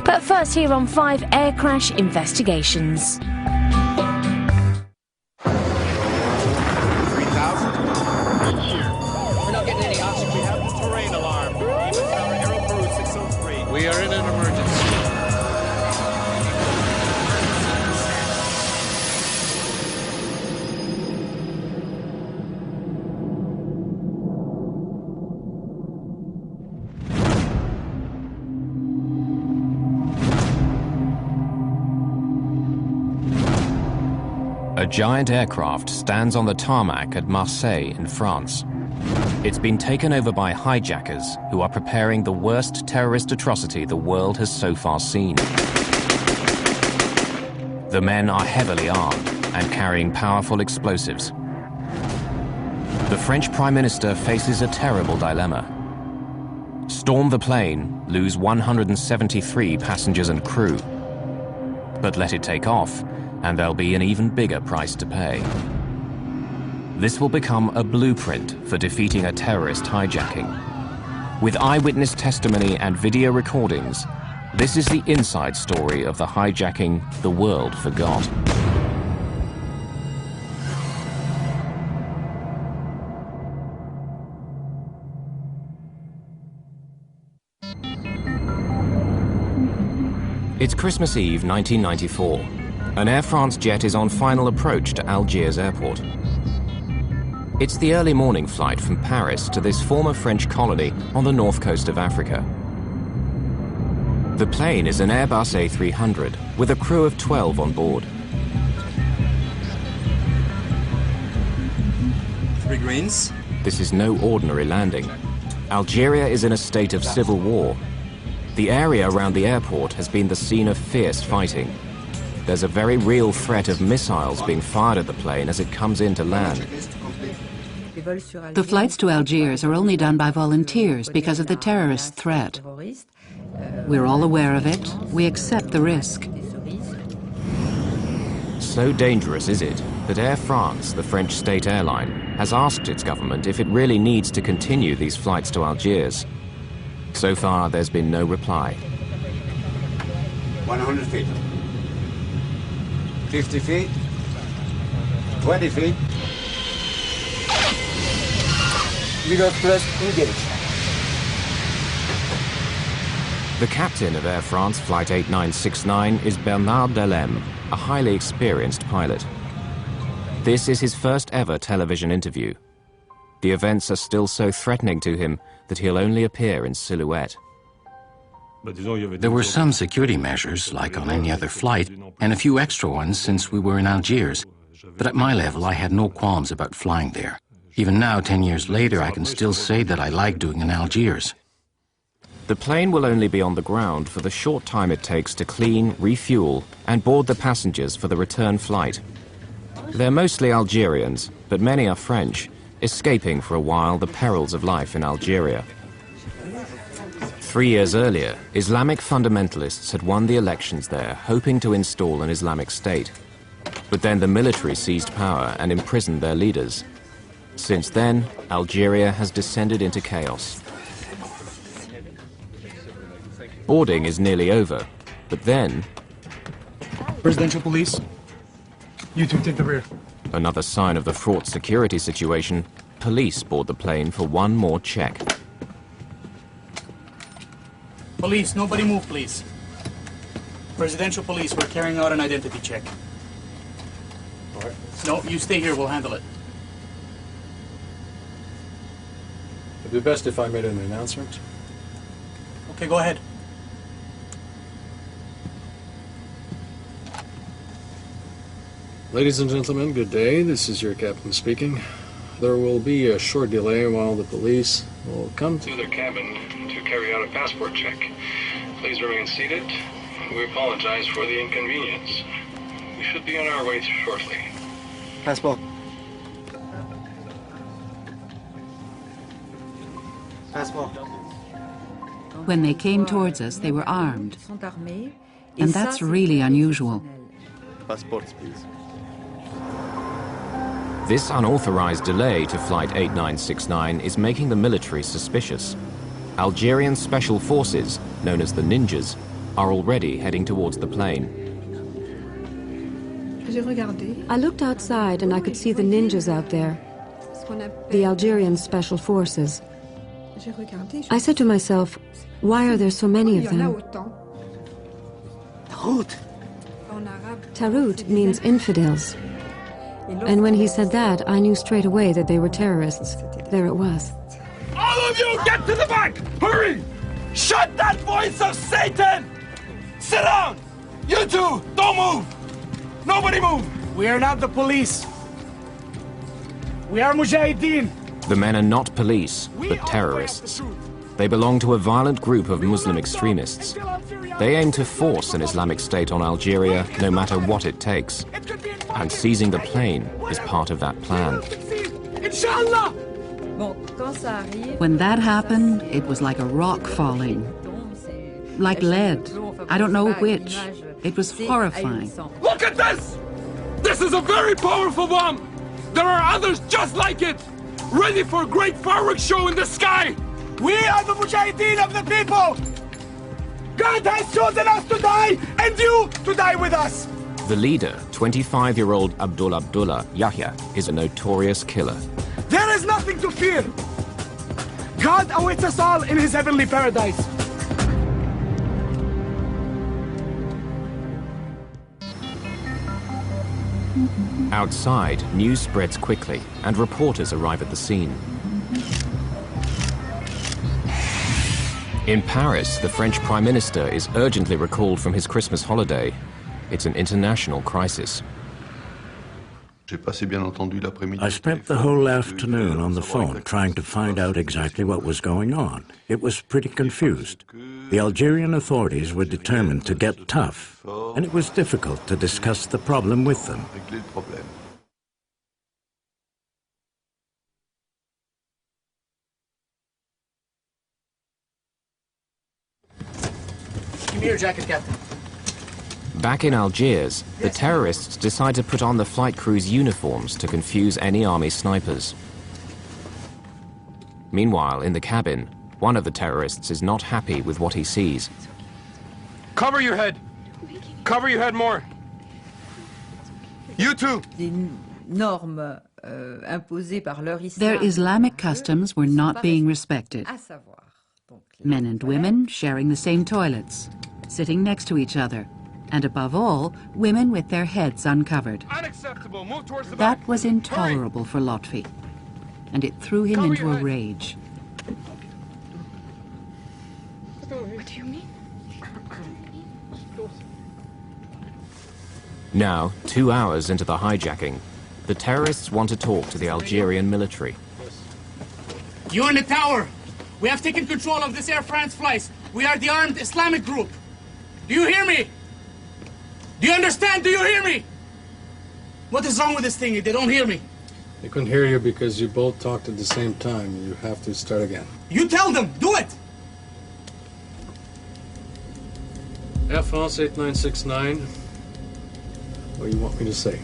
But first, here on 5 Air Crash Investigations. 3,000? We're not getting any oxygen. We have the terrain alarm. Even Tower Aero Peru 603. We are in an emergency. A giant aircraft stands on the tarmac at Marseille in France. It's been taken over by hijackers who are preparing the worst terrorist atrocity the world has so far seen. The men are heavily armed and carrying powerful explosives. The French Prime Minister faces a terrible dilemma. Storm the plane, lose 173 passengers and crew. But let it take off, and there'll be an even bigger price to pay. This will become a blueprint for defeating a terrorist hijacking. With eyewitness testimony and video recordings, this is the inside story of the hijacking the world forgot. It's Christmas Eve 1994. An Air France jet is on final approach to Algiers airport. It's the early morning flight from Paris to this former French colony on the north coast of Africa. The plane is an Airbus A300 with a crew of 12 on board. 3 greens. This is no ordinary landing. Algeria is in a state of civil war. The area around the airport has been the scene of fierce fighting. There's a very real threat of missiles being fired at the plane as it comes in to land. The flights to Algiers are only done by volunteers because of the terrorist threat. We're all aware of it. We accept the risk. So dangerous is it that Air France, the French state airline, has asked its government if it really needs to continue these flights to Algiers. So far, there's been no reply. 100 feet. 50 feet. 20 feet. We got press engage. The captain of Air France Flight 8969 is Bernard Delem, a highly experienced pilot. This is his first ever television interview. The events are still so threatening to him that he'll only appear in silhouette. There were some security measures, like on any other flight, and a few extra ones since we were in Algiers. But at my level, I had no qualms about flying there. Even now, 10 years later, I can still say that I like doing in Algiers. The plane will only be on the ground for the short time it takes to clean, refuel, and board the passengers for the return flight. They're mostly Algerians, but many are French, escaping for a while the perils of life in Algeria. 3 years earlier, Islamic fundamentalists had won the elections there, hoping to install an Islamic state. But then the military seized power and imprisoned their leaders. Since then, Algeria has descended into chaos. Boarding is nearly over, but then... Presidential police, you two take the rear. Another sign of the fraught security situation, police board the plane for one more check. Police, nobody move, please. Presidential police, we're carrying out an identity check. All right. No, you stay here, we'll handle it. It'd be best if I made an announcement. Okay, go ahead. Ladies and gentlemen, good day. This is your captain speaking. There will be a short delay while the police will come to their cabin to carry out a passport check. Please remain seated. We apologize for the inconvenience. We should be on our way shortly. Passport. Passport. When they came towards us, they were armed. And that's really unusual. Passports, please. This unauthorized delay to Flight 8969 is making the military suspicious. Algerian special forces, known as the Ninjas, are already heading towards the plane. I looked outside and I could see the ninjas out there, the Algerian Special Forces. I said to myself, why are there so many of them? Tarut means infidels. And when he said that, I knew straight away that they were terrorists. There it was. All of you, get to the back! Hurry! Shut that voice of Satan! Sit down! You two, don't move! Nobody move! We are not the police. We are Mujahideen. The men are not police, but terrorists. They belong to a violent group of Muslim extremists. They aim to force an Islamic State on Algeria, no matter what it takes. And seizing the plane is part of that plan. Inshallah! When that happened, it was like a rock falling. Like lead. I don't know which. It was horrifying. Look at this! This is a very powerful bomb! There are others just like it! Ready for a great fireworks show in the sky! We are the Mujahideen of the people! God has chosen us to die, and you to die with us! The leader, 25-year-old Abdullah Yahya, is a notorious killer. There is nothing to fear! God awaits us all in his heavenly paradise! Outside, news spreads quickly, and reporters arrive at the scene. In Paris, the French Prime Minister is urgently recalled from his Christmas holiday. It's an international crisis. I spent the whole afternoon on the phone trying to find out exactly what was going on. It was pretty confused. The Algerian authorities were determined to get tough, and it was difficult to discuss the problem with them. Give me your jacket, Captain. Back in Algiers, the terrorists decide to put on the flight crew's uniforms to confuse any army snipers. Meanwhile, in the cabin, one of the terrorists is not happy with what he sees. Cover your head! Cover your head more! You too! Their Islamic customs were not being respected. Men and women sharing the same toilets, sitting next to each other, and above all, women with their heads uncovered. Unacceptable! Move towards the back! That was intolerable for Lotfi, and it threw him into a rage. What do you mean? Now, 2 hours into the hijacking, the terrorists want to talk to the Algerian military. You in the tower! We have taken control of this Air France flights. We are the armed Islamic group. Do you hear me? Do you understand? Do you hear me? What is wrong with this thing? They don't hear me. They couldn't hear you because you both talked at the same time. You have to start again. You tell them. Do it. Air France 8969. What do you want me to say?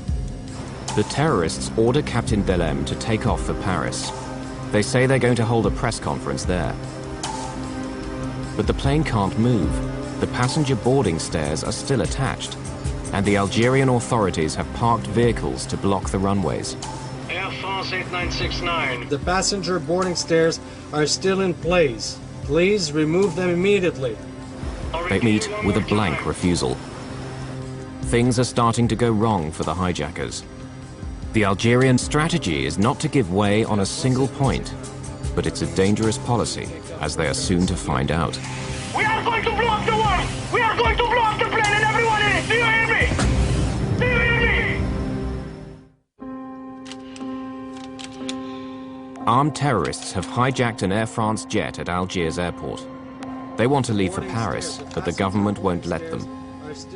The terrorists order Captain Belem to take off for Paris. They say they're going to hold a press conference there. But the plane can't move. The passenger boarding stairs are still attached, and the Algerian authorities have parked vehicles to block the runways. Air France 8969. The passenger boarding stairs are still in place. Please remove them immediately. They meet with a blank refusal. Things are starting to go wrong for the hijackers. The Algerian strategy is not to give way on a single point, but it's a dangerous policy, as they are soon to find out. We are going to blow up the world! We are going to blow up the plane and everyone in it! Do you hear me? Do you hear me? Armed terrorists have hijacked an Air France jet at Algiers airport. They want to leave for Paris, but the government won't let them.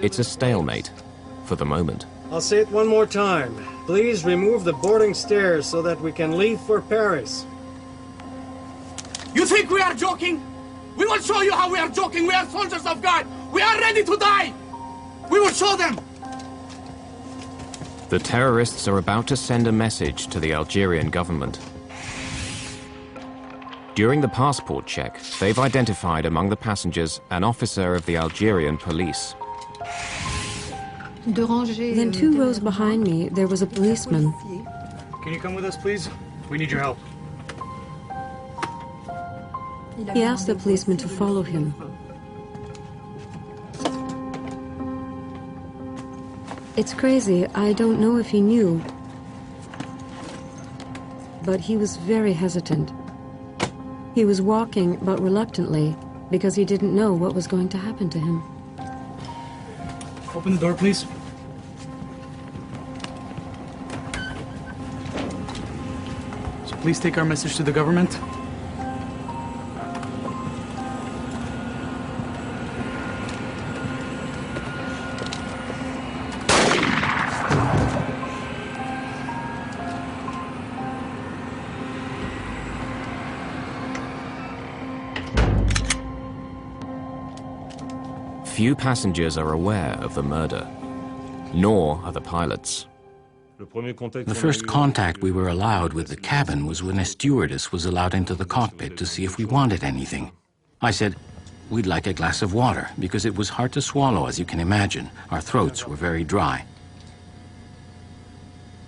It's a stalemate, for the moment. I'll say it one more time. Please remove the boarding stairs so that we can leave for Paris. You think we are joking? We will show you how we are joking. We are soldiers of God. We are ready to die. We will show them. The terrorists are about to send a message to the Algerian government. During the passport check, they've identified among the passengers an officer of the Algerian police. Then 2 rows behind me, there was a policeman. Can you come with us, please? We need your help. He asked the policeman to follow him. It's crazy, I don't know if he knew, but he was very hesitant. He was walking, but reluctantly, because he didn't know what was going to happen to him. Open the door, please. So please take our message to the government. Few passengers are aware of the murder, nor are the pilots. The first contact we were allowed with the cabin was when a stewardess was allowed into the cockpit to see if we wanted anything. I said, we'd like a glass of water, because it was hard to swallow, as you can imagine. Our throats were very dry.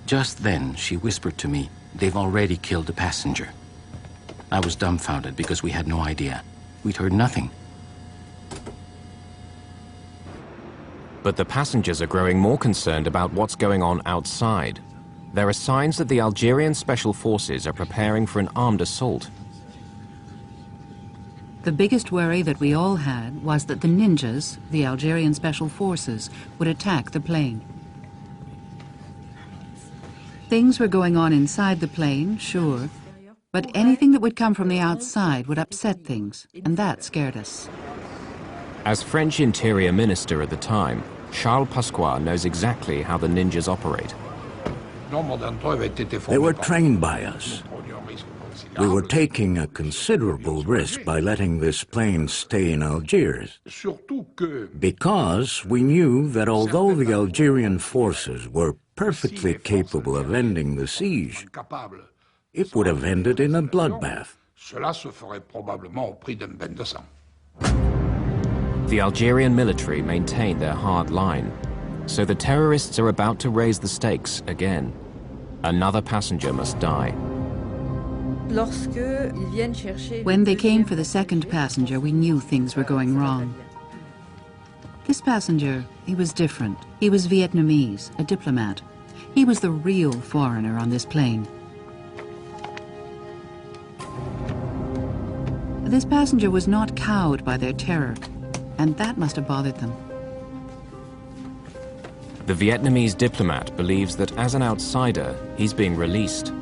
Just then, she whispered to me, they've already killed a passenger. I was dumbfounded because we had no idea. We'd heard nothing. But the passengers are growing more concerned about what's going on outside. There are signs that the Algerian Special Forces are preparing for an armed assault. The biggest worry that we all had was that the ninjas, the Algerian Special Forces, would attack the plane. Things were going on inside the plane, sure, but anything that would come from the outside would upset things, and that scared us. As French Interior Minister at the time, Charles Pasqua knows exactly how the ninjas operate. They were trained by us. We were taking a considerable risk by letting this plane stay in Algiers, because we knew that although the Algerian forces were perfectly capable of ending the siege, it would have ended in a bloodbath. The Algerian military maintain their hard line, so the terrorists are about to raise the stakes again. Another passenger must die. When they came for the second passenger, we knew things were going wrong. This passenger, he was different. He was Vietnamese, a diplomat. He was the real foreigner on this plane. This passenger was not cowed by their terror, and that must have bothered them. The Vietnamese diplomat believes that as an outsider, he's being released.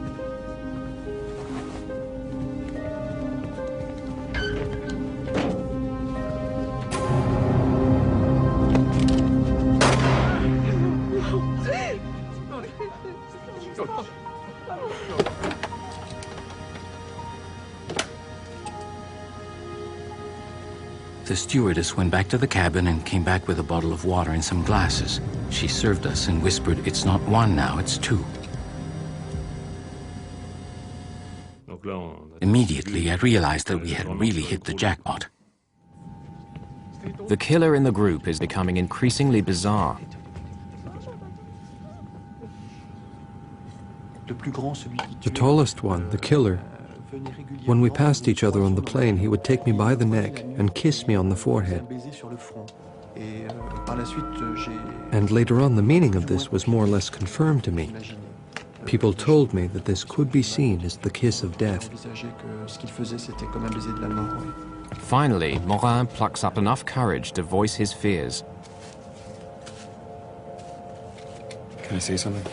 The stewardess went back to the cabin and came back with a bottle of water and some glasses. She served us and whispered, it's not 1 now, it's 2. Immediately, I realized that we had really hit the jackpot. The killer in the group is becoming increasingly bizarre. The tallest one, the killer, when we passed each other on the plane, he would take me by the neck and kiss me on the forehead. And later on, the meaning of this was more or less confirmed to me. People told me that this could be seen as the kiss of death. Finally, Morin plucks up enough courage to voice his fears. Can I say something?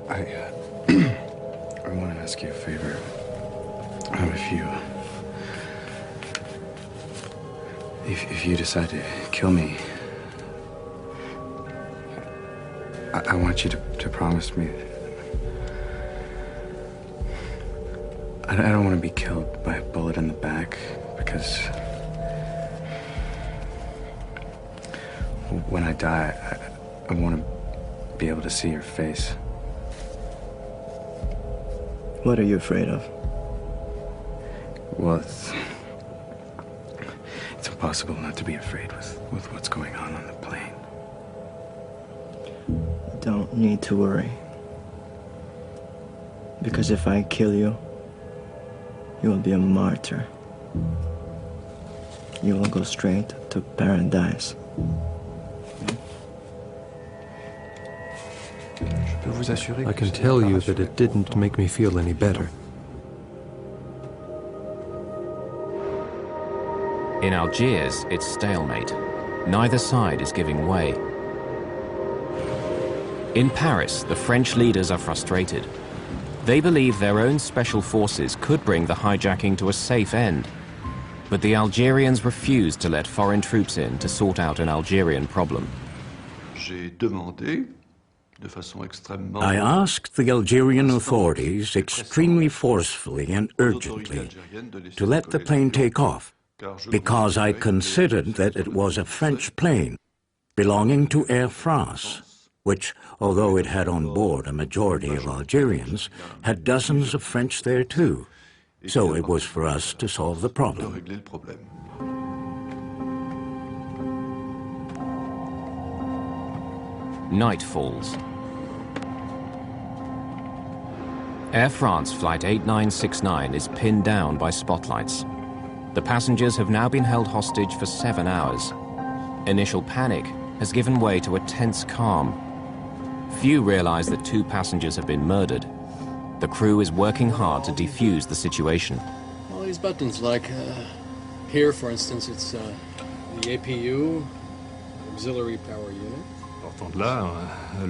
I want to ask you a favor. If you decide to kill me, I want you to promise me I don't want to be killed by a bullet in the back, because when I die, I want to be able to see your face. What are you afraid of? Well, it's impossible not to be afraid with what's going on the plane. You don't need to worry. Because if I kill you, you will be a martyr. You will go straight to paradise. I can tell you that it didn't make me feel any better. In Algiers, it's stalemate. Neither side is giving way. In Paris, the French leaders are frustrated. They believe their own special forces could bring the hijacking to a safe end. But the Algerians refuse to let foreign troops in to sort out an Algerian problem. I asked the Algerian authorities extremely forcefully and urgently to let the plane take off, because I considered that it was a French plane belonging to Air France, which, although it had on board a majority of Algerians, had dozens of French there too. So it was for us to solve the problem. Night falls. Air France Flight 8969 is pinned down by spotlights. The passengers have now been held hostage for 7 hours. Initial panic has given way to a tense calm. Few realize that 2 passengers have been murdered. The crew is working hard to defuse the situation. All these buttons, like here, for instance, it's the APU, Auxiliary Power Unit.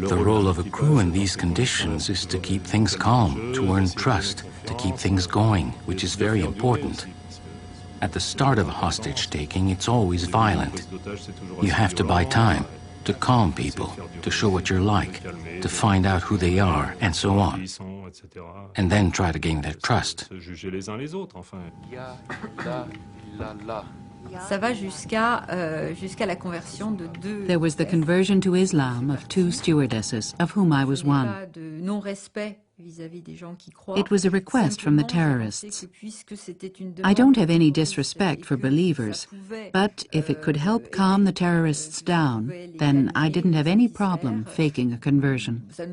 The role of a crew in these conditions is to keep things calm, to earn trust, to keep things going, which is very important. At the start of a hostage-taking, it's always violent. You have to buy time, to calm people, to show what you're like, to find out who they are, and so on. And then try to gain their trust. There was the conversion to Islam of 2 stewardesses, of whom I was one. It was a request from the terrorists. I don't have any disrespect for believers, but if it could help calm the terrorists down, then I didn't have any problem faking a conversion. We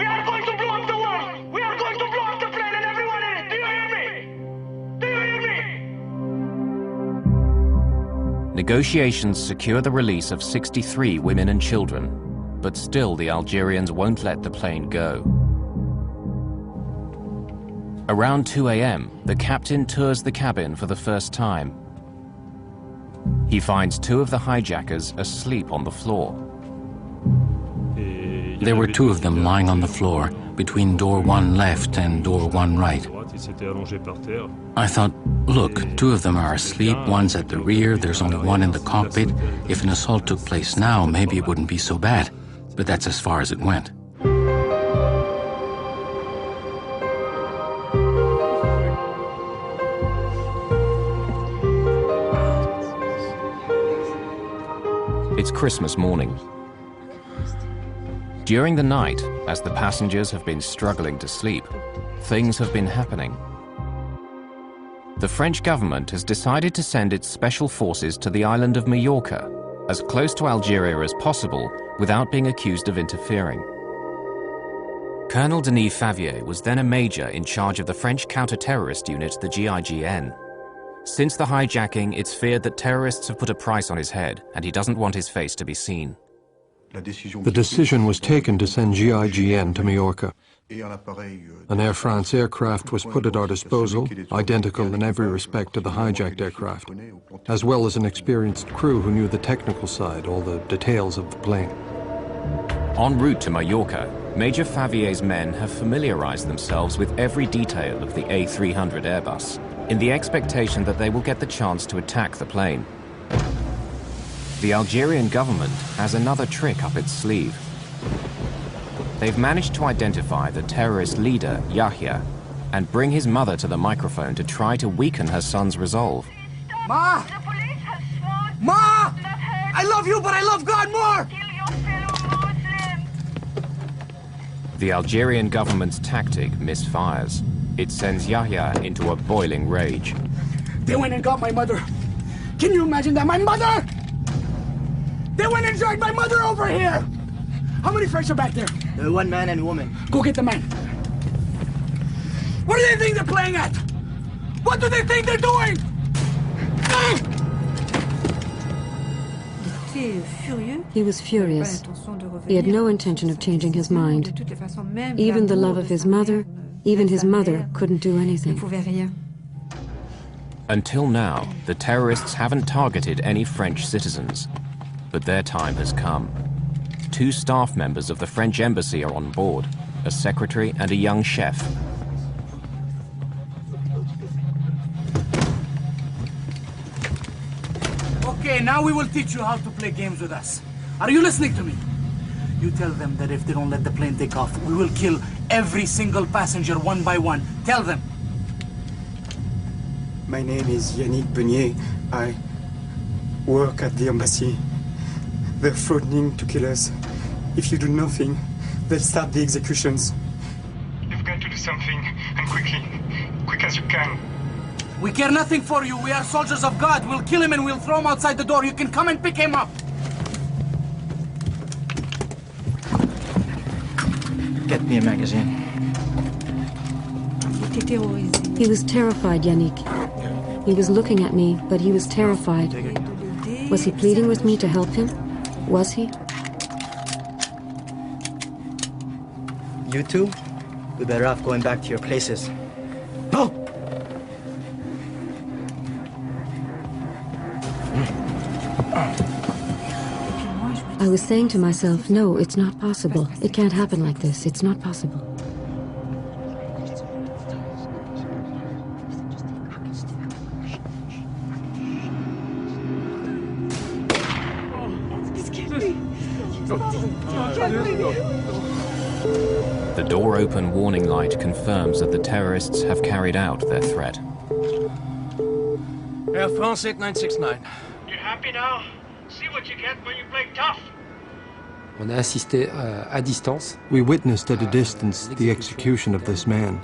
are going to blow up the world! We are going to blow up the plane and everyone in it! Do you hear me? Do you hear me? Negotiations secure the release of 63 women and children, but still the Algerians won't let the plane go. Around 2 a.m., the captain tours the cabin for the first time. He finds 2 of the hijackers asleep on the floor. There were 2 of them lying on the floor, between door 1 left and door 1 right. I thought, look, 2 of them are asleep, one's at the rear, there's only 1 in the cockpit. If an assault took place now, maybe it wouldn't be so bad. But that's as far as it went. It's Christmas morning. During the night, as the passengers have been struggling to sleep, things have been happening. The French government has decided to send its special forces to the island of Majorca, as close to Algeria as possible without being accused of interfering. Colonel Denis Favier was then a major in charge of the French counter-terrorist unit, the GIGN. Since the hijacking, it's feared that terrorists have put a price on his head, and he doesn't want his face to be seen. The decision was taken to send GIGN to Majorca. An Air France aircraft was put at our disposal, identical in every respect to the hijacked aircraft, as well as an experienced crew who knew the technical side, all the details of the plane. En route to Majorca, Major Favier's men have familiarized themselves with every detail of the A300 Airbus, in the expectation that they will get the chance to attack the plane. The Algerian government has another trick up its sleeve. They've managed to identify the terrorist leader, Yahya, and bring his mother to the microphone to try to weaken her son's resolve. Ma! Ma! I love you, but I love God more! The Algerian government's tactic misfires. It sends Yahya into a boiling rage. They went and got my mother. Can you imagine that? My mother! They went and dragged my mother over here! How many French are back there? One man and woman. Go get the man. What do they think they're playing at? What do they think they're doing? He was furious. He had no intention of changing his mind. Even the love of his mother, even his mother couldn't do anything. Until now, the terrorists haven't targeted any French citizens. But their time has come. 2 staff members of the French embassy are on board, a secretary and a young chef. Okay, now we will teach you how to play games with us. Are you listening to me? You tell them that if they don't let the plane take off, we will kill every single passenger one by one. Tell them. My name is Yannick Beunier. I work at the embassy. They're threatening to kill us. If you do nothing, they'll start the executions. You've got to do something, and quickly. Quick as you can. We care nothing for you. We are soldiers of God. We'll kill him and we'll throw him outside the door. You can come and pick him up. Get me a magazine. He was terrified, Yannick. He was looking at me, but he was terrified. Was he pleading with me to help him? Was he? You two, we better off going back to your places. No! I was saying to myself, no, it's not possible. It can't happen like this. It's not possible. The door-open warning light confirms that the terrorists have carried out their threat. Air France 8969. You happy now? See what you get when you play tough. We witnessed at a distance the execution of this man.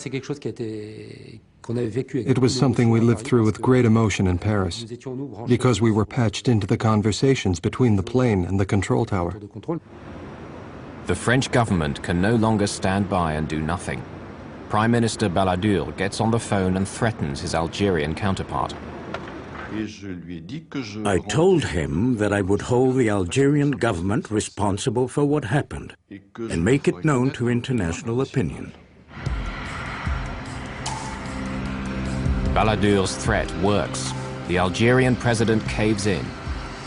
It was something we lived through with great emotion in Paris, because we were patched into the conversations between the plane and the control tower. The French government can no longer stand by and do nothing. Prime Minister Balladur gets on the phone and threatens his Algerian counterpart. I told him that I would hold the Algerian government responsible for what happened and make it known to international opinion. Balladur's threat works. The Algerian president caves in.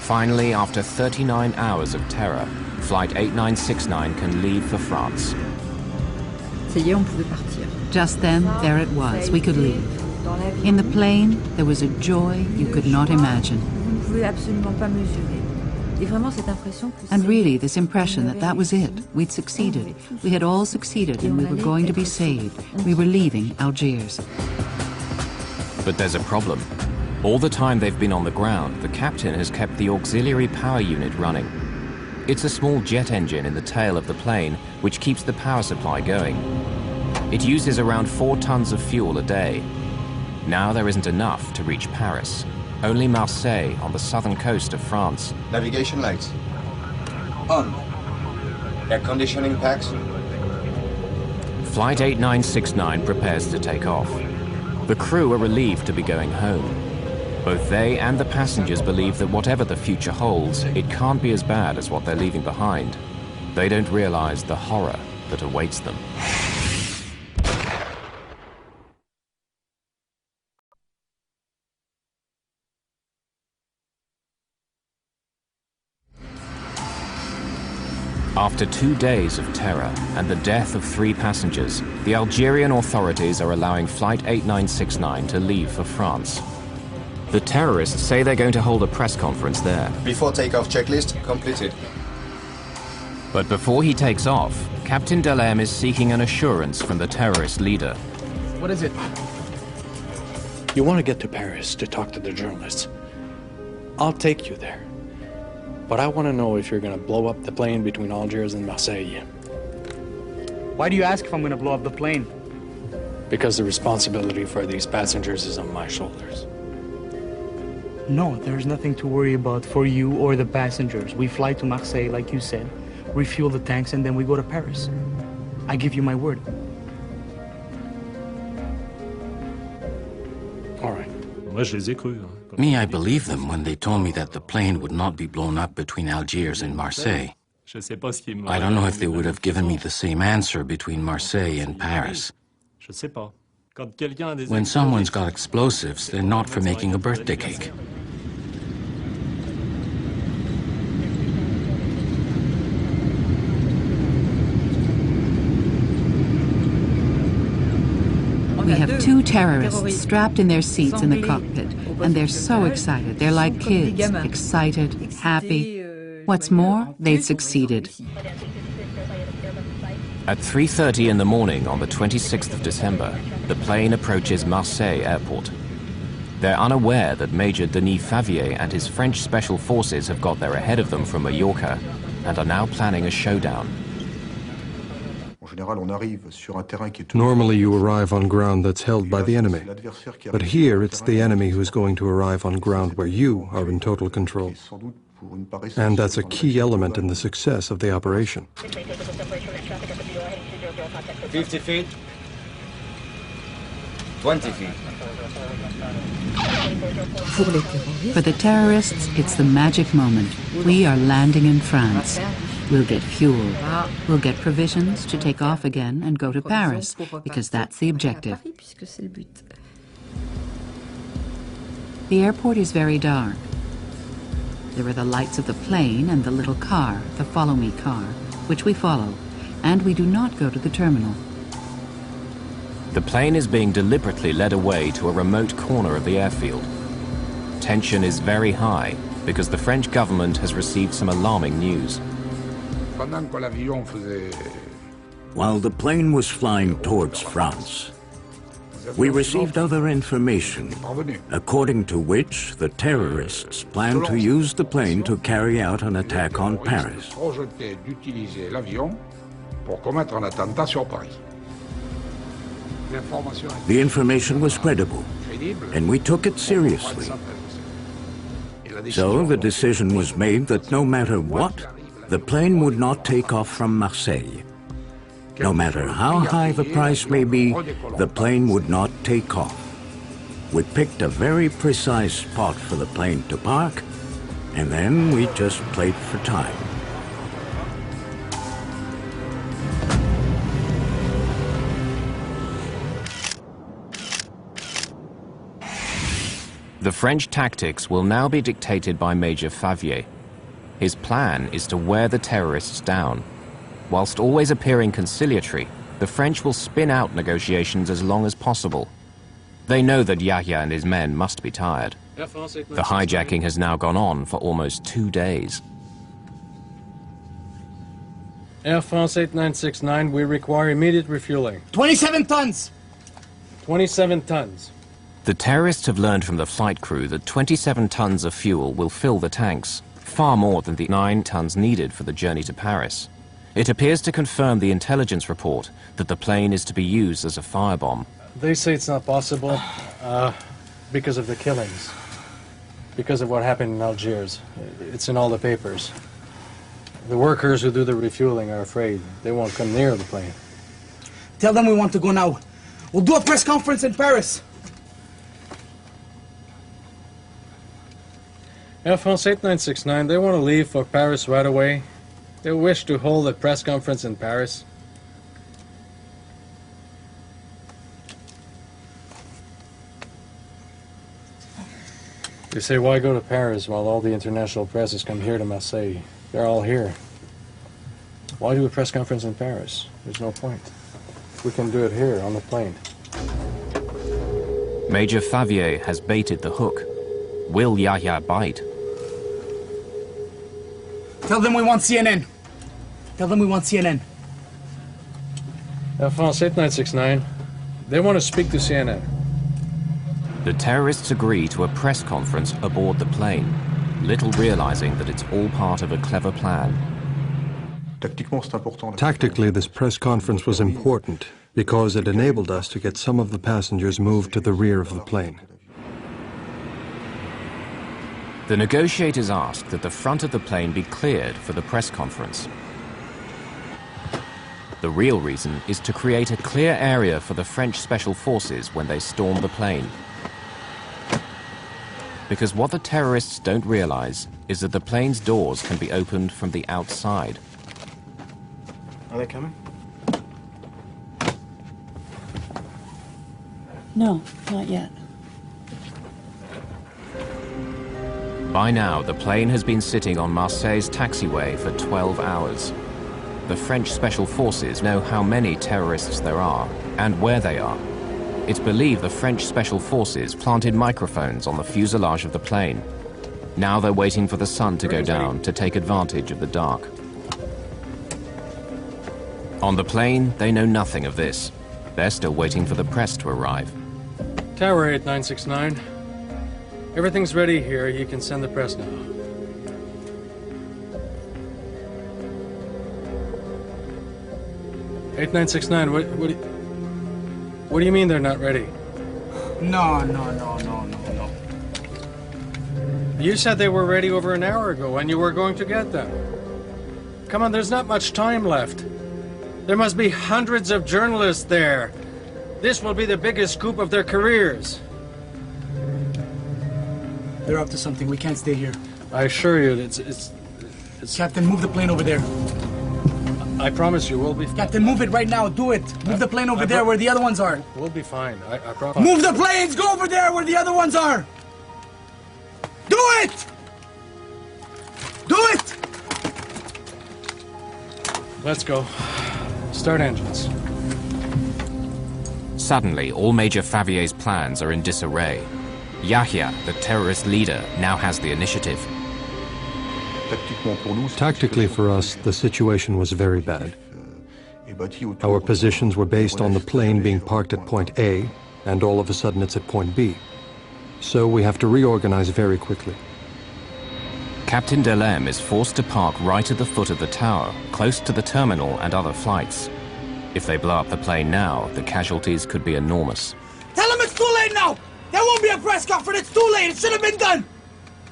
Finally, after 39 hours of terror, Flight 8969 can leave for France. Just then, there it was. We could leave. In the plane, there was a joy you could not imagine. And really, this impression that that was it. We'd succeeded. We had all succeeded and we were going to be saved. We were leaving Algiers. But there's a problem. All the time they've been on the ground, the captain has kept the auxiliary power unit running. It's a small jet engine in the tail of the plane which keeps the power supply going. It uses around 4 tons of fuel a day. Now there isn't enough to reach Paris. Only Marseille on the southern coast of France. Navigation lights. On. Air conditioning packs. Flight 8969 prepares to take off. The crew are relieved to be going home. Both they and the passengers believe that whatever the future holds, it can't be as bad as what they're leaving behind. They don't realize the horror that awaits them. After 2 days of terror and the death of 3 passengers, the Algerian authorities are allowing Flight 8969 to leave for France. The terrorists say they're going to hold a press conference there. Before takeoff checklist completed. But before he takes off, Captain Delem is seeking an assurance from the terrorist leader. What is it? You want to get to Paris to talk to the journalists. I'll take you there. But I want to know if you're going to blow up the plane between Algiers and Marseille. Why do you ask if I'm gonna blow up the plane? Because the responsibility for these passengers is on my shoulders. No, there's nothing to worry about for you or the passengers. We fly to Marseille, like you said, refuel the tanks, and then we go to Paris. I give you my word. All right. Me, I believed them when they told me that the plane would not be blown up between Algiers and Marseille. I don't know if they would have given me the same answer between Marseille and Paris. When someone's got explosives, they're not for making a birthday cake. We have two terrorists strapped in their seats in the cockpit, and they're so excited. They're like kids, excited, happy. What's more, they've succeeded. At 3:30 in the morning on the 26th of December, the plane approaches Marseille airport. They're unaware that Major Denis Favier and his French special forces have got there ahead of them from Mallorca and are now planning a showdown. Normally you arrive on ground that's held by the enemy, but here it's the enemy who is going to arrive on ground where you are in total control. And that's a key element in the success of the operation. 50 feet. 20 feet. For the terrorists, it's the magic moment. We are landing in France. We'll get fuel. We'll get provisions to take off again and go to Paris, because that's the objective. The airport is very dark. There are the lights of the plane and the little car, the Follow Me car, which we follow, and we do not go to the terminal. The plane is being deliberately led away to a remote corner of the airfield. Tension is very high because the French government has received some alarming news. While the plane was flying towards France, we received other information, according to which the terrorists planned to use the plane to carry out an attack on Paris. The information was credible, and we took it seriously. So the decision was made that no matter what, the plane would not take off from Marseille. No matter how high the price may be, the plane would not take off. We picked a very precise spot for the plane to park, and then we just played for time. The French tactics will now be dictated by Major Favier. His plan is to wear the terrorists down. Whilst always appearing conciliatory, the French will spin out negotiations as long as possible. They know that Yahya and his men must be tired. The hijacking has now gone on for almost 2 days. Air France 8969, we require immediate refueling. 27 tons! 27 tons. The terrorists have learned from the flight crew that 27 tons of fuel will fill the tanks, far more than the 9 tons needed for the journey to Paris. It appears to confirm the intelligence report that the plane is to be used as a firebomb. They say it's not possible because of the killings, because of what happened in Algiers. It's in all the papers. The workers who do the refueling are afraid. They won't come near the plane. Tell them we want to go now. We'll do a press conference in Paris. Air France 8969, they want to leave for Paris right away. They wish to hold a press conference in Paris. They say, why go to Paris while all the international press has come here to Marseille? They're all here. Why do a press conference in Paris? There's no point. We can do it here on the plane. Major Favier has baited the hook. Will Yahya bite? Tell them we want CNN. Tell them we want CNN. Air France 8969, they want to speak to CNN. The terrorists agree to a press conference aboard the plane, little realizing that it's all part of a clever plan. Tactically, this press conference was important because it enabled us to get some of the passengers moved to the rear of the plane. The negotiators asked that the front of the plane be cleared for the press conference. The real reason is to create a clear area for the French special forces when they storm the plane. Because what the terrorists don't realize is that the plane's doors can be opened from the outside. Are they coming? No, not yet. By now, the plane has been sitting on Marseille's taxiway for 12 hours. The French special forces know how many terrorists there are and where they are. It's believed the French special forces planted microphones on the fuselage of the plane. Now they're waiting for the sun to go down to take advantage of the dark. On the plane, they know nothing of this. They're still waiting for the press to arrive. Tower 8969. Everything's ready here. You can send the press now. (8969). What do you mean they're not ready? No. You said they were ready over an hour ago and you were going to get them. Come on, there's not much time left. There must be hundreds of journalists there. This will be the biggest scoop of their careers. They're up to something. We can't stay here. I assure you, it's... Captain, move the plane over there. I promise you, we'll be... Captain, move it right now. Do it. Move the plane over there where the other ones are. We'll be fine. I promise. Move the planes! Go over there where the other ones are! Do it! Do it! Let's go. Start engines. Suddenly, all Major Favier's plans are in disarray. Yahya, the terrorist leader, now has the initiative. Tactically for us, the situation was very bad. Our positions were based on the plane being parked at point A, and all of a sudden it's at point B. So we have to reorganize very quickly. Captain Delem is forced to park right at the foot of the tower, close to the terminal and other flights. If they blow up the plane now, the casualties could be enormous. Tell them it's too late now! There won't be a press conference. It's too late. It should have been done.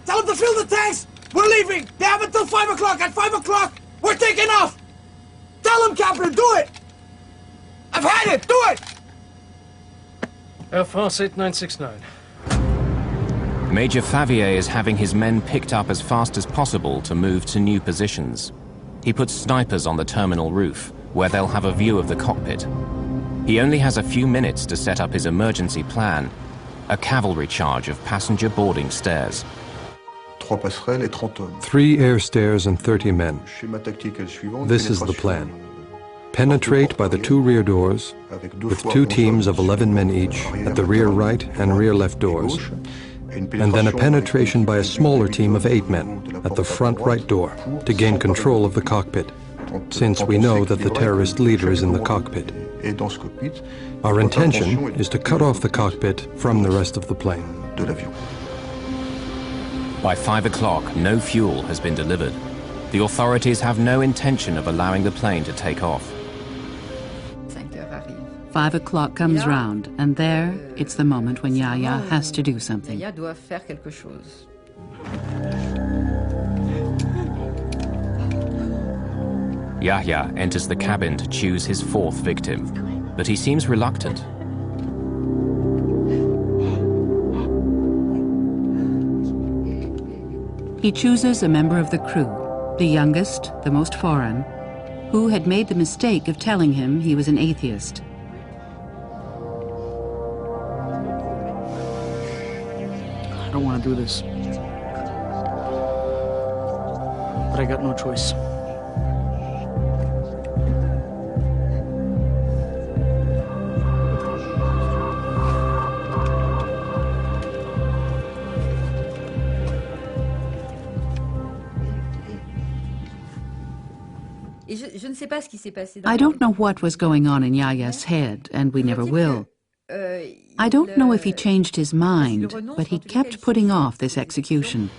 Tell them to fill the tanks. We're leaving. They have until 5 o'clock. At 5 o'clock, we're taking off. Tell them, Captain, do it. I've had it. Do it. Air France 8969. Major Favier is having his men picked up as fast as possible to move to new positions. He puts snipers on the terminal roof, where they'll have a view of the cockpit. He only has a few minutes to set up his emergency plan. A cavalry charge of passenger boarding stairs. 3 air stairs and 30 men. This is the plan. Penetrate by the 2 rear doors, with 2 teams of 11 men each at the rear right and rear left doors, and then a penetration by a smaller team of 8 men at the front right door to gain control of the cockpit, since we know that the terrorist leader is in the cockpit. Our intention is to cut off the cockpit from the rest of the plane. By 5 o'clock, no fuel has been delivered. The authorities have no intention of allowing the plane to take off. 5 o'clock comes round, and there, it's the moment when Yahya has to do something. Yahya enters the cabin to choose his 4th victim, but he seems reluctant. He chooses a member of the crew, the youngest, the most foreign, who had made the mistake of telling him he was an atheist. I don't want to do this. But I got no choice. I don't know what was going on in Yahya's head, and we never will. I don't know if he changed his mind, but he kept putting off this execution.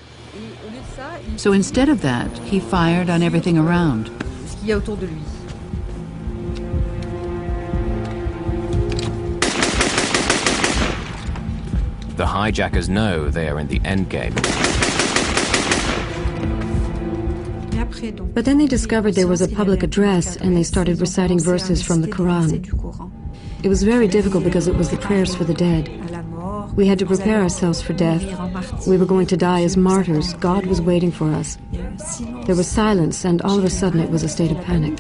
So instead of that, he fired on everything around. qu'il y a autour de lui. The hijackers know they are in the endgame. But then they discovered there was a public address and they started reciting verses from the Quran. It was very difficult because it was the prayers for the dead. We had to prepare ourselves for death. We were going to die as martyrs. God was waiting for us. There was silence, and all of a sudden it was a state of panic.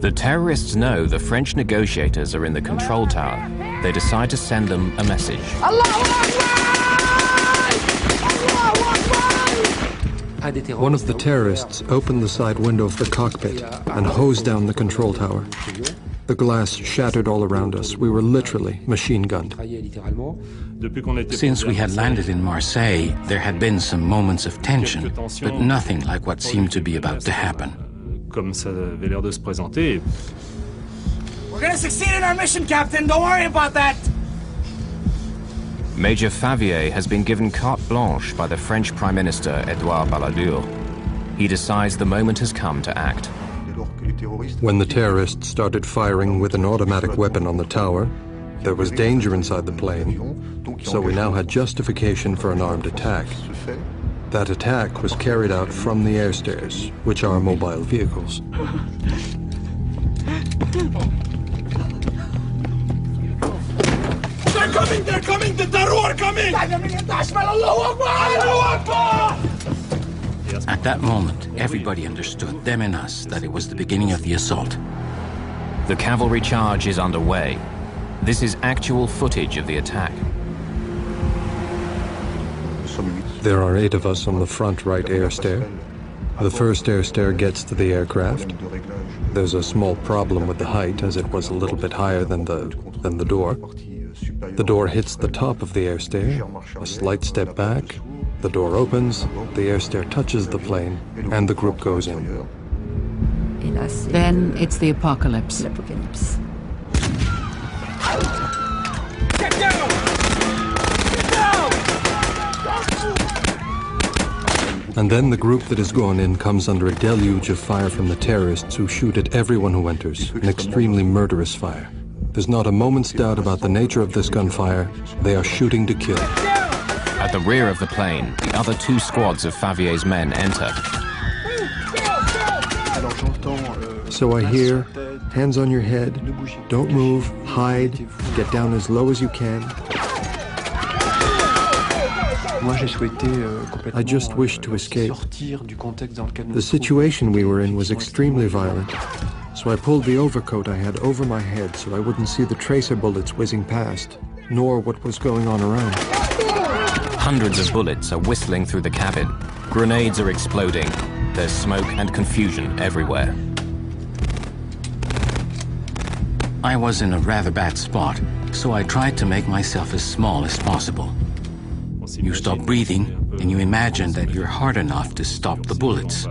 The terrorists know the French negotiators are in the control tower. They decide to send them a message. One of the terrorists opened the side window of the cockpit and hosed down the control tower. The glass shattered all around us. We were literally machine gunned. Since we had landed in Marseille, there had been some moments of tension, but nothing like what seemed to be about to happen. Comme ça avait l'air de se présenter. We're gonna succeed in our mission, Captain. Don't worry about that. Major Favier has been given carte blanche by the French Prime Minister Edouard Balladur. He decides the moment has come to act. When the terrorists started firing with an automatic weapon on the tower, there was danger inside the plane, so we now had justification for an armed attack. That attack was carried out from the air stairs, which are mobile vehicles. They're coming! The Daru are coming! At that moment, everybody understood, them and us, that it was the beginning of the assault. The cavalry charge is underway. This is actual footage of the attack. There are 8 of us on the front right air stair. The first air stair gets to the aircraft. There's a small problem with the height, as it was a little bit higher than the door. The door hits the top of the air stair, a slight step back, the door opens, the air stair touches the plane, and the group goes in. Then it's the apocalypse. Get down! Get down! And then the group that has gone in comes under a deluge of fire from the terrorists who shoot at everyone who enters, an extremely murderous fire. There's not a moment's doubt about the nature of this gunfire. They are shooting to kill. At the rear of the plane, the other 2 squads of Favier's men enter. So I hear, hands on your head, don't move, hide, get down as low as you can. I just wished to escape. The situation we were in was extremely violent, so I pulled the overcoat I had over my head so I wouldn't see the tracer bullets whizzing past, nor what was going on around. Hundreds of bullets are whistling through the cabin. Grenades are exploding. There's smoke and confusion everywhere. I was in a rather bad spot, so I tried to make myself as small as possible. You stop breathing, and you imagine that you're hard enough to stop the bullets.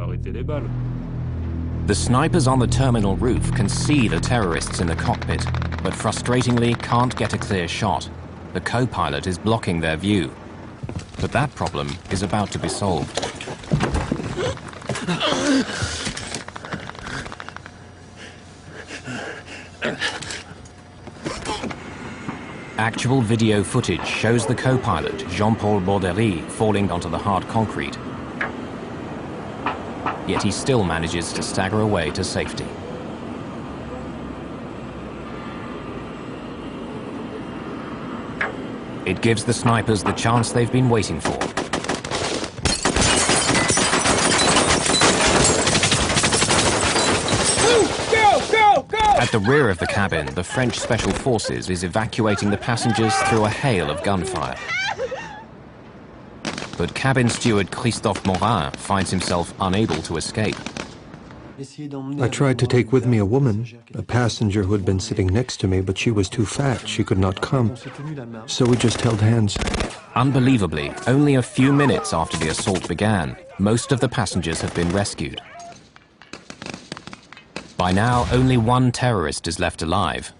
The snipers on the terminal roof can see the terrorists in the cockpit, but frustratingly can't get a clear shot. The co-pilot is blocking their view. But that problem is about to be solved. Actual video footage shows the co-pilot, Jean-Paul Borderie, falling onto the hard concrete. Yet he still manages to stagger away to safety. It gives the snipers the chance they've been waiting for. At the rear of the cabin, the French Special Forces is evacuating the passengers through a hail of gunfire. But cabin steward Christophe Morin finds himself unable to escape. I tried to take with me a woman, a passenger who had been sitting next to me, but she was too fat, she could not come. So we just held hands. Unbelievably, only a few minutes after the assault began, most of the passengers have been rescued. By now, only 1 terrorist is left alive,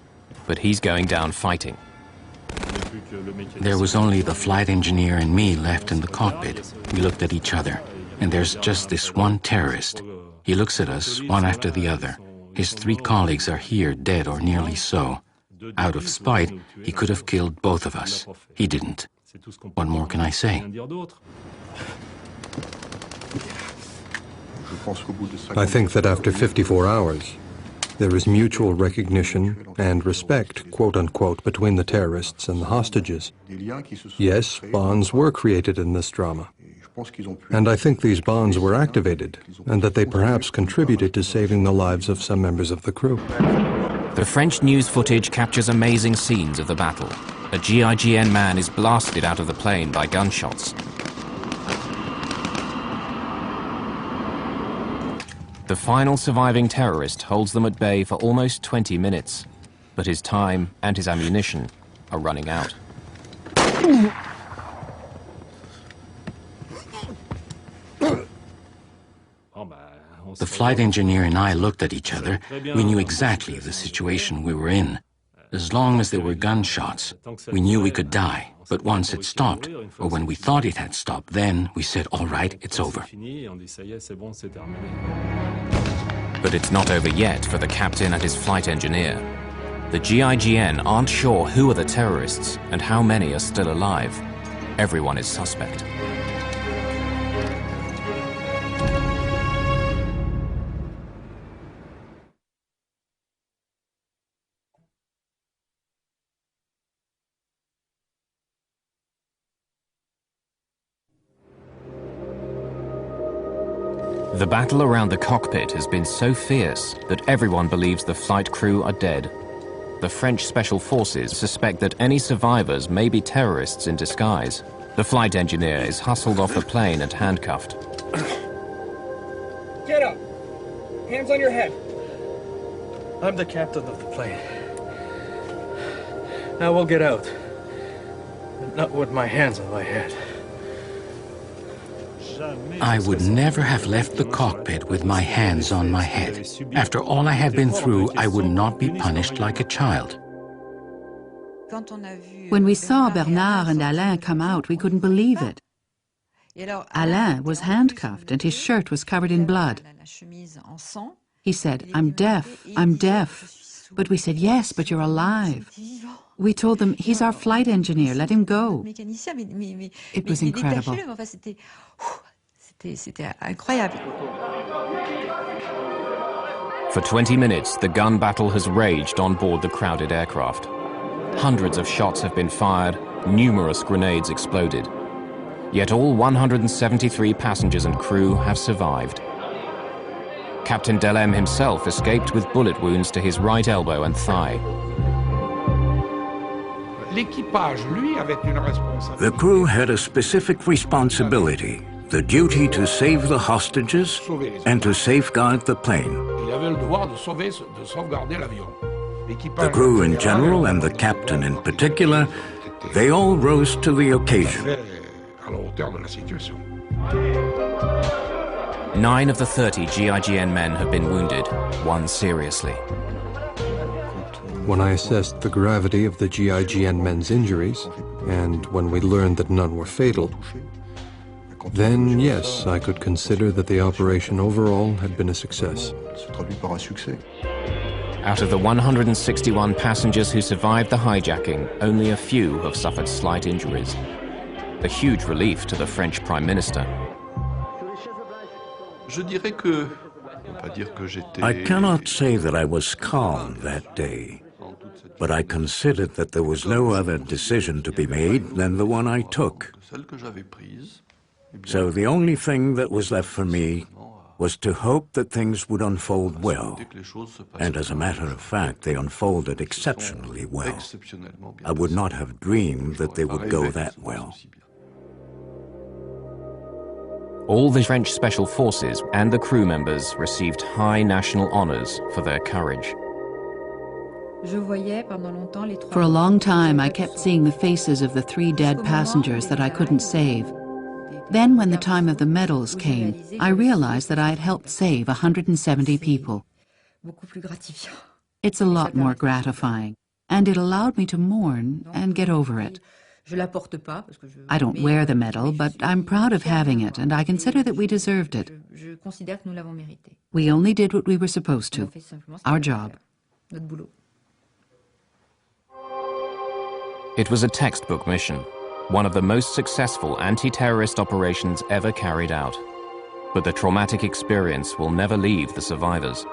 but he's going down fighting. There was only the flight engineer and me left in the cockpit. We looked at each other. And there's just this one terrorist. He looks at us, one after the other. His 3 colleagues are here, dead or nearly so. Out of spite, he could have killed both of us. He didn't. What more can I say? I think that after 54 hours, there is mutual recognition and respect, quote-unquote, between the terrorists and the hostages. Yes, bonds were created in this drama. And I think these bonds were activated, and that they perhaps contributed to saving the lives of some members of the crew. The French news footage captures amazing scenes of the battle. A GIGN man is blasted out of the plane by gunshots. The final surviving terrorist holds them at bay for almost 20 minutes, but his time and his ammunition are running out. The flight engineer and I looked at each other. We knew exactly the situation we were in. As long as there were gunshots, we knew we could die. But once it stopped, or when we thought it had stopped, then we said, all right, it's over. But it's not over yet for the captain and his flight engineer. The GIGN aren't sure who are the terrorists and how many are still alive. Everyone is suspect. The battle around the cockpit has been so fierce that everyone believes the flight crew are dead. The French special forces suspect that any survivors may be terrorists in disguise. The flight engineer is hustled off the plane and handcuffed. Get up! Hands on your head. I'm the captain of the plane. Now we'll get out. But not with my hands on my head. I would never have left the cockpit with my hands on my head. After all I have been through, I would not be punished like a child. When we saw Bernard and Alain come out, we couldn't believe it. Alain was handcuffed and his shirt was covered in blood. He said, "I'm deaf, I'm deaf." But we said, "Yes, but you're alive." We told them, "He's our flight engineer, let him go." It was incredible. For 20 minutes, the gun battle has raged on board the crowded aircraft. Hundreds of shots have been fired, numerous grenades exploded. Yet all 173 passengers and crew have survived. Captain Delem himself escaped with bullet wounds to his right elbow and thigh. The crew had a specific responsibility, the duty to save the hostages and to safeguard the plane. The crew in general and the captain in particular, they all rose to the occasion. 9 of the 30 GIGN men have been wounded, 1 seriously. When I assessed the gravity of the GIGN men's injuries, and when we learned that none were fatal, then yes, I could consider that the operation overall had been a success. Out of the 161 passengers who survived the hijacking, only a few have suffered slight injuries. A huge relief to the French Prime Minister. I cannot say that I was calm that day, but I considered that there was no other decision to be made than the one I took. So the only thing that was left for me was to hope that things would unfold well. And as a matter of fact, they unfolded exceptionally well. I would not have dreamed that they would go that well. All the French special forces and the crew members received high national honors for their courage. For a long time, I kept seeing the faces of the 3 dead passengers that I couldn't save. Then, when the time of the medals came, I realized that I had helped save 170 people. It's a lot more gratifying, and it allowed me to mourn and get over it. I don't wear the medal, but I'm proud of having it, and I consider that we deserved it. We only did what we were supposed to. Our job. It was a textbook mission, one of the most successful anti-terrorist operations ever carried out. But the traumatic experience will never leave the survivors.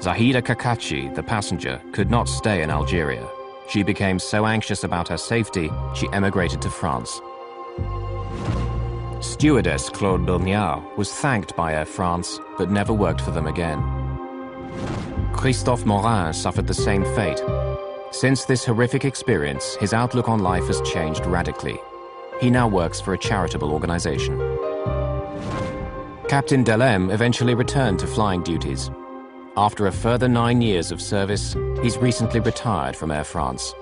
Zahida Kakachi, the passenger, could not stay in Algeria. She became so anxious about her safety, she emigrated to France. Stewardess Claude Bernard was thanked by Air France, but never worked for them again. Christophe Morin suffered the same fate. Since this horrific experience, his outlook on life has changed radically. He now works for a charitable organization. Captain Delem eventually returned to flying duties. After a further 9 years of service, he's recently retired from Air France.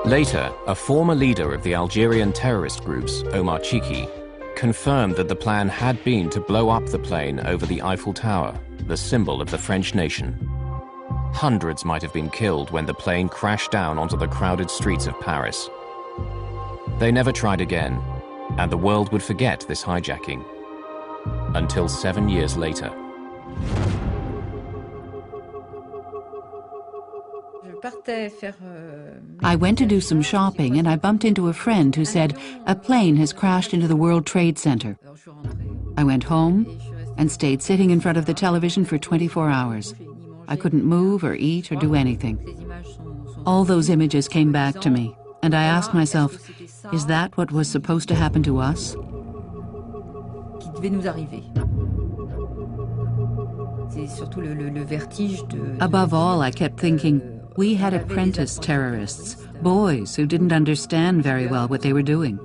Later, a former leader of the Algerian terrorist groups, Omar Chiki, confirmed that the plan had been to blow up the plane over the Eiffel Tower, the symbol of the French nation. Hundreds might have been killed when the plane crashed down onto the crowded streets of Paris. They never tried again, and the world would forget this hijacking. Until 7 years later. I went to do some shopping and I bumped into a friend who said a plane has crashed into the World Trade Center. I went home and stayed sitting in front of the television for 24 hours. I couldn't move or eat or do anything. All those images came back to me, and I asked myself, is that what was supposed to happen to us? Above all, I kept thinking, we had apprentice terrorists, boys who didn't understand very well what they were doing.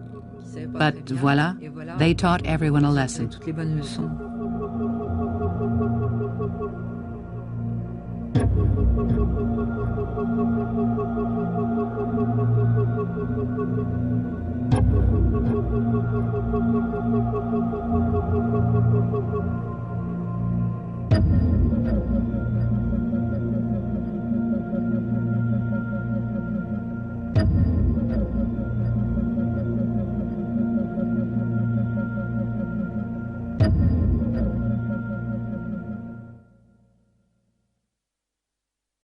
But voila, they taught everyone a lesson.